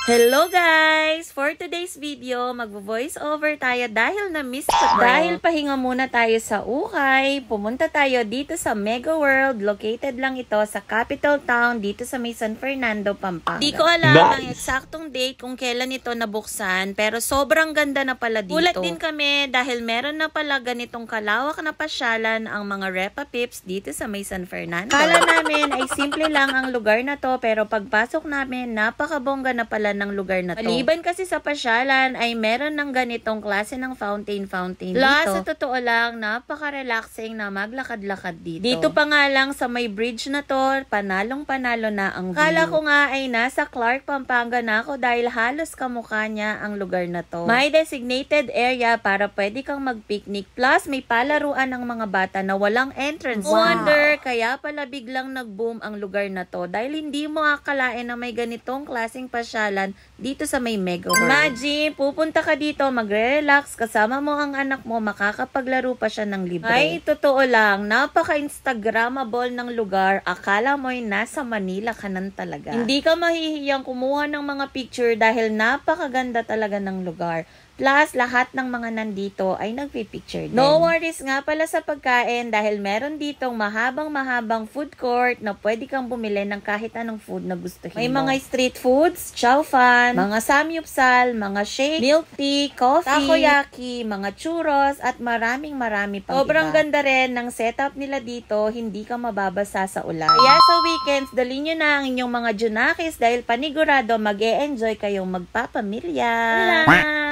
Hello guys! For today's video, magvo-voice over tayo dahil na-miss ko to. Dahil pahinga muna tayo sa ukay, pumunta tayo dito sa Mega World. Located lang ito sa capital town dito sa may San Fernando, Pampanga. Di ko alam ang eksaktong date kung kailan ito nabuksan, pero sobrang ganda na pala dito. Gulat din kami dahil meron na pala ganitong kalawak na pasyalan ang mga Repa Pips dito sa may San Fernando. Kala namin ay simple lang ang lugar na to, pero pagpasok namin, napakabongga na pala ng lugar na to. Maliban kasi sa pasyalan ay meron ng ganitong klase ng fountain dito. Plus, sa totoo lang, napaka-relaxing na maglakad-lakad dito. Dito pa nga lang sa may bridge na to, panalong-panalo na ang view. Kala ko nga ay nasa Clark, Pampanga na ako dahil halos kamukha niya ang lugar na to. May designated area para pwede kang mag-picnic. Plus, may palaruan ng mga bata na walang entrance. Wonder, kaya pala biglang nag-boom ang lugar na to dahil hindi mo akalain na may ganitong klaseng pasyalan dito sa may Mega World. Imagine, pupunta ka dito, magre-relax, kasama mo ang anak mo, makakapaglaro pa siya ng libre. Ay, totoo lang, napaka-instagramable ng lugar, akala mo'y nasa Manila ka nan talaga. Hindi ka mahihiyang kumuha ng mga picture dahil napakaganda talaga ng lugar. Plus, lahat ng mga nandito ay nagpipicture din. No worries nga pala sa pagkain dahil meron ditong mahabang food court na pwede kang bumili ng kahit anong food na gustuhin mo. May mga street foods, chow fan, mga samyupsal, mga shake, milk tea, coffee, takoyaki, mga churros, at marami pang Sobrang ganda rin ng setup nila dito, hindi ka mababasa sa ulan. Kaya sa weekends, dali nyo na ang inyong mga junakis dahil panigurado mag-e-enjoy kayong magpapamilya. Wala!